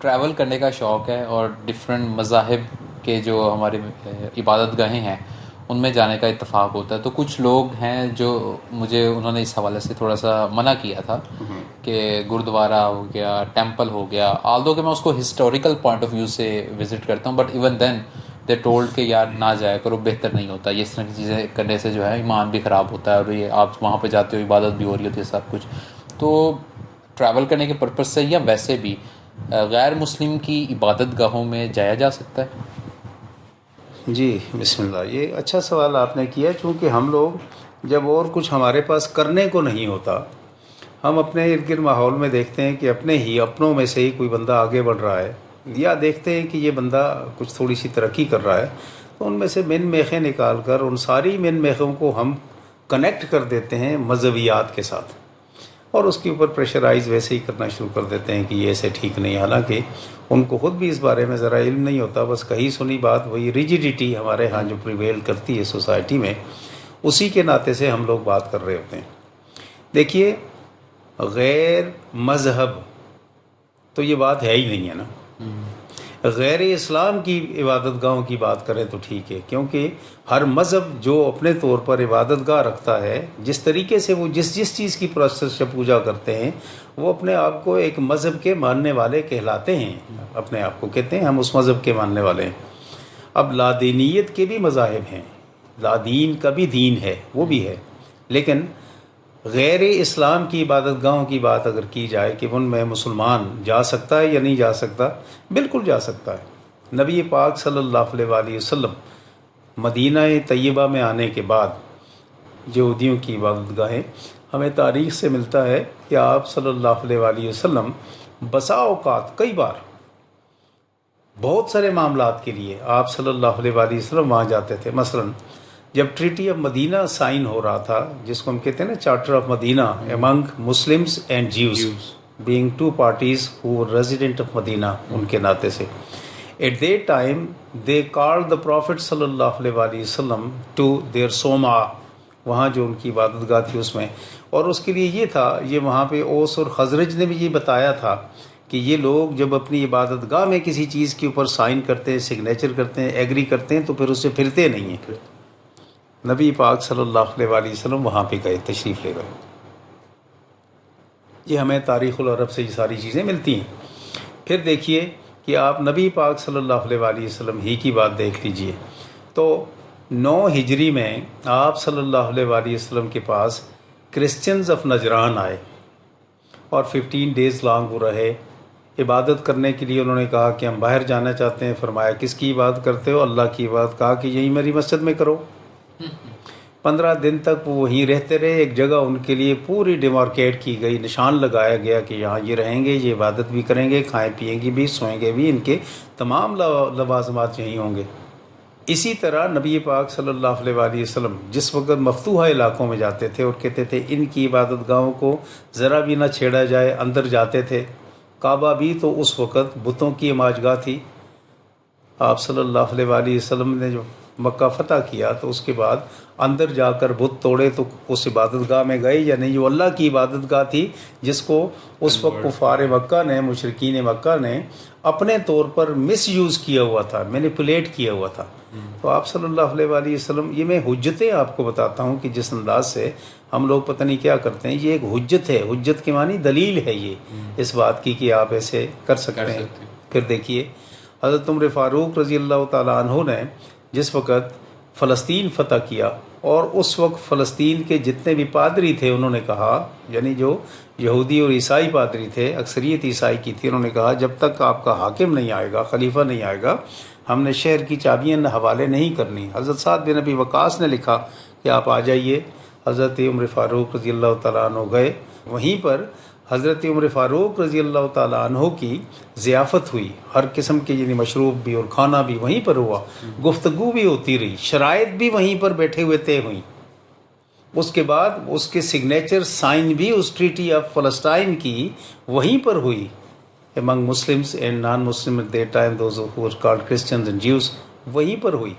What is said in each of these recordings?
Travel کرنے کا شوق ہے اور ڈفرینٹ مذاہب کے جو ہمارے عبادت گاہیں ہیں ان میں جانے کا اتفاق ہوتا ہے. تو کچھ لوگ ہیں جو مجھے انہوں نے اس حوالے سے تھوڑا سا منع کیا تھا کہ گرودوارا ہو گیا، ٹیمپل ہو گیا، آلدو کہ میں اس کو ہسٹوریکل پوائنٹ آف ویو سے وزٹ کرتا ہوں، but even then they told کہ یار نہ جایا کرو، بہتر نہیں ہوتا یہ اس طرح کی چیزیں کرنے سے جو ہے ایمان بھی خراب ہوتا ہے، اور یہ آپ وہاں پہ جاتے ہو عبادت بھی ہو رہی ہوتی ہے سب کچھ. تو ٹریول کرنے کے پرپز سے یا ویسے بھی غیر مسلم کی عبادت گاہوں میں جایا جا سکتا ہے؟ جی بسم اللہ، یہ اچھا سوال آپ نے کیا، چونکہ ہم لوگ جب اور کچھ ہمارے پاس کرنے کو نہیں ہوتا، ہم اپنے ارد گرد ماحول میں دیکھتے ہیں کہ اپنوں میں سے ہی کوئی بندہ آگے بڑھ رہا ہے، یا دیکھتے ہیں کہ یہ بندہ کچھ تھوڑی سی ترقی کر رہا ہے، تو ان میں سے من میخیں نکال کر ان ساری من میخوں کو ہم کنیکٹ کر دیتے ہیں مذہبیات کے ساتھ، اور اس کے اوپر پریشرائز ویسے ہی کرنا شروع کر دیتے ہیں کہ یہ ایسے ٹھیک نہیں. حالانکہ ان کو خود بھی اس بارے میں ذرا علم نہیں ہوتا، بس کہیں سنی بات، وہی ریجیڈیٹی ہمارے ہاں جو پریویل کرتی ہے سوسائٹی میں، اسی کے ناطے سے ہم لوگ بات کر رہے ہوتے ہیں. دیکھیے، غیر مذہب تو یہ بات ہے ہی نہیں ہے نا. غیر اسلام کی عبادت گاہوں کی بات کریں تو ٹھیک ہے، کیونکہ ہر مذہب جو اپنے طور پر عبادت گاہ رکھتا ہے، جس طریقے سے وہ جس چیز کی پروسیس سے پوجا کرتے ہیں، وہ اپنے آپ کو ایک مذہب کے ماننے والے کہلاتے ہیں، اپنے آپ کو کہتے ہیں ہم اس مذہب کے ماننے والے ہیں. اب لادینیت کے بھی مذاہب ہیں، لادین کا بھی دین ہے، وہ بھی ہے، لیکن غیر اسلام کی عبادت گاہوں کی بات اگر کی جائے کہ ان میں مسلمان جا سکتا ہے یا نہیں جا سکتا، بالکل جا سکتا ہے. نبی پاک صلی اللہ علیہ وآلہ وسلم مدینہ طیبہ میں آنے کے بعد یہودیوں کی عبادت گاہیں، ہمیں تاریخ سے ملتا ہے کہ آپ صلی اللہ علیہ وآلہ وسلم بسا اوقات کئی بار بہت سارے معاملات کے لیے آپ صلی اللہ علیہ وآلہ وسلم وہاں جاتے تھے. مثلاً جب ٹریٹی آف مدینہ سائن ہو رہا تھا، جس کو ہم کہتے ہیں نا charter of Medina among Muslims and Jews, being two parties who resident of Medina, ان کے ناطے سے at that time they call the prophet صلی اللہ علیہ وآلہ وسلم ٹو دیئر سوما، وہاں جو ان کی عبادت گاہ تھی اس میں. اور اس کے لیے یہ تھا، یہ وہاں پہ اوس اور خزرج نے بھی یہ بتایا تھا کہ یہ لوگ جب اپنی عبادت گاہ میں کسی چیز کے اوپر سائن کرتے ہیں، سگنیچر کرتے ہیں، ایگری کرتے ہیں، تو پھر اس سے پھرتے نہیں ہیں. نبی پاک صلی اللہ علیہ وآلہ وسلم وہاں پہ گئے، تشریف لے گئے. یہ ہمیں تاریخ العرب سے یہ ساری چیزیں ملتی ہیں. پھر دیکھیے کہ آپ نبی پاک صلی اللہ علیہ وآلہ وسلم ہی کی بات دیکھ لیجئے، تو 9 ہجری میں آپ صلی اللہ علیہ وآلہ وسلم کے پاس کرسچنز آف نجران آئے، اور 15 ڈیز لانگ وہ رہے. عبادت کرنے کے لیے انہوں نے کہا کہ ہم باہر جانا چاہتے ہیں. فرمایا کس کی عبادت کرتے ہو؟ اللہ کی عبادت. کہا کہ یہی میری مسجد میں کرو. 15 دن تک وہ وہیں رہتے رہے. ایک جگہ ان کے لیے پوری ڈیمارکیٹ کی گئی، نشان لگایا گیا کہ یہاں یہ رہیں گے، یہ عبادت بھی کریں گے، کھائیں پیئیں گے بھی، سوئیں گے بھی، ان کے تمام لوازمات یہیں ہوں گے. اسی طرح نبی پاک صلی اللہ علیہ وآلہ وسلم جس وقت مفتوحہ علاقوں میں جاتے تھے اور کہتے تھے ان کی عبادت گاہوں کو ذرا بھی نہ چھیڑا جائے، اندر جاتے تھے. کعبہ بھی تو اس وقت بتوں کی اماج گاہ تھی. آپ صلی اللہ علیہ وآلہ وسلم نے جو مکہ فتح کیا تو اس کے بعد اندر جا کر بت توڑے تو اس عبادت گاہ میں گئے یا نہیں؟ جو اللہ کی عبادت گاہ تھی، جس کو اس وقت کفار مکہ نے، مشرکین مکہ نے اپنے طور پر مس یوز کیا ہوا تھا، مینیپولیٹ کیا ہوا تھا. تو آپ صلی اللہ علیہ وآلہ وسلم، یہ میں حجتیں آپ کو بتاتا ہوں کہ جس انداز سے ہم لوگ پتہ نہیں کیا کرتے ہیں، یہ ایک حجت ہے. حجت کے معنی دلیل ہے یہ اس بات کی کہ آپ ایسے کر سکتے ہیں. پھر دیکھیے حضرت عمر فاروق رضی اللہ تعالیٰ عنہ نے جس وقت فلسطین فتح کیا، اور اس وقت فلسطین کے جتنے بھی پادری تھے انہوں نے کہا، یعنی جو یہودی اور عیسائی پادری تھے، اکثریت عیسائی کی تھی، انہوں نے کہا جب تک آپ کا حاکم نہیں آئے گا، خلیفہ نہیں آئے گا، ہم نے شہر کی چابیاں حوالے نہیں کرنی. حضرت سعد بن ابی وقاص نے لکھا کہ آپ آ جائیے. حضرت عمر فاروق رضی اللہ تعالیٰ عنہ گئے. وہیں پر حضرت عمر فاروق رضی اللہ تعالیٰ عنہ کی ضیافت ہوئی، ہر قسم کے یعنی مشروب بھی اور کھانا بھی وہیں پر ہوا، گفتگو بھی ہوتی رہی، شرائط بھی وہیں پر بیٹھے ہوئے طے ہوئیں. اس کے بعد اس کے سگنیچر سائن بھی اس ٹریٹی آف فلسطین کی وہیں پر ہوئی، among Muslims and non-Muslim at that time, those who were called Christians and Jews، وہیں پر ہوئی.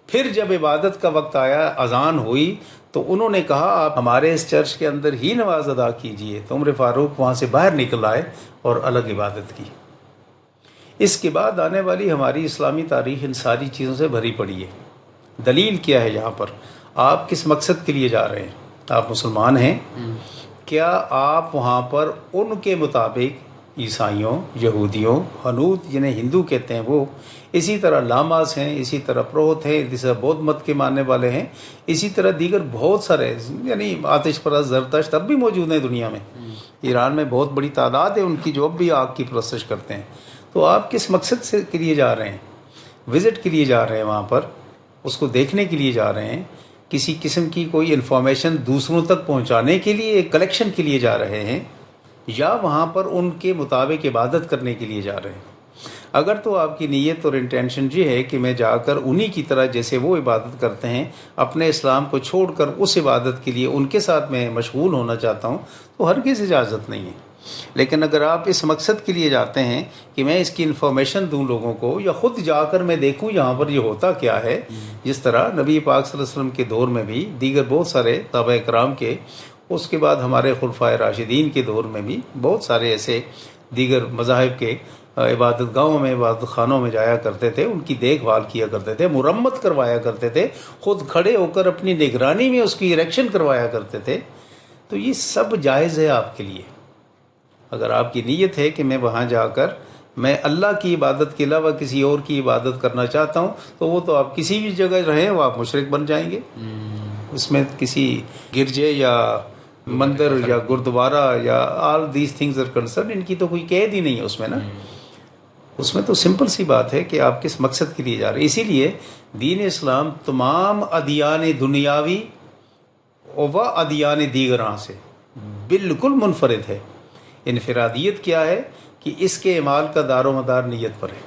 پھر جب عبادت کا وقت آیا، اذان ہوئی، تو انہوں نے کہا آپ ہمارے اس چرچ کے اندر ہی نماز ادا کیجئے. تو عمر فاروق وہاں سے باہر نکل آئے اور الگ عبادت کی. اس کے بعد آنے والی ہماری اسلامی تاریخ ان ساری چیزوں سے بھری پڑی ہے۔ دلیل کیا ہے یہاں پر؟ آپ کس مقصد کے لیے جا رہے ہیں؟ آپ مسلمان ہیں، کیا آپ وہاں پر ان کے مطابق عیسائیوں، یہودیوں، ہنود جنہیں ہندو کہتے ہیں وہ، اسی طرح لاماس ہیں، اسی طرح پروہت ہیں، اسی طرح بودھ مت کے ماننے والے ہیں، اسی طرح دیگر بہت سارے، یعنی آتش پرست، زرتشت اب بھی موجود ہیں دنیا میں، ایران میں بہت بڑی تعداد ہے ان کی جو اب بھی آگ کی پرستش کرتے ہیں۔ تو آپ کس مقصد سے کے لیے جا رہے ہیں؟ وزٹ کے لیے جا رہے ہیں وہاں پر، اس کو دیکھنے کے لیے جا رہے ہیں، کسی قسم کی کوئی انفارمیشن دوسروں تک پہنچانے کے لیے، ایک کلیکشن کے لیے جا رہے ہیں، یا وہاں پر ان کے مطابق عبادت کرنے کے لیے جا رہے ہیں؟ اگر تو آپ کی نیت اور انٹینشن یہ ہے کہ میں جا کر انہی کی طرح جیسے وہ عبادت کرتے ہیں اپنے اسلام کو چھوڑ کر اس عبادت کے لیے ان کے ساتھ میں مشغول ہونا چاہتا ہوں، تو ہرگز اجازت نہیں ہے۔ لیکن اگر آپ اس مقصد کے لیے جاتے ہیں کہ میں اس کی انفارمیشن دوں لوگوں کو، یا خود جا کر میں دیکھوں یہاں پر یہ ہوتا کیا ہے، جس طرح نبی پاک صلی اللہ علیہ وسلم کے دور میں بھی، دیگر بہت سارے صحابہ کرام کے، اس کے بعد ہمارے خلفائے راشدین کے دور میں بھی بہت سارے ایسے دیگر مذاہب کے عبادت گاہوں میں، عبادت خانوں میں جایا کرتے تھے، ان کی دیکھ بھال کیا کرتے تھے، مرمت کروایا کرتے تھے، خود کھڑے ہو کر اپنی نگرانی میں اس کی اریکشن کروایا کرتے تھے۔ تو یہ سب جائز ہے آپ کے لیے، اگر آپ کی نیت ہے کہ میں وہاں جا کر میں اللہ کی عبادت کے علاوہ کسی اور کی عبادت کرنا چاہتا ہوں، تو وہ تو آپ کسی بھی جگہ رہیں وہ آپ مشرک بن جائیں گے۔ اس میں کسی گرجے یا مندر یا گردوارہ یا all these things are concern, ان کی تو کوئی قید ہی نہیں ہے اس میں نا۔ اس میں تو سمپل سی بات ہے کہ آپ کس مقصد کے لیے جا رہے ہیں۔ اسی لیے دین اسلام تمام ادیان دنیاوی و ادیان دیگراں سے بالکل منفرد ہے۔ انفرادیت کیا ہے کہ اس کے اعمال کا دار و مدار نیت پر ہے۔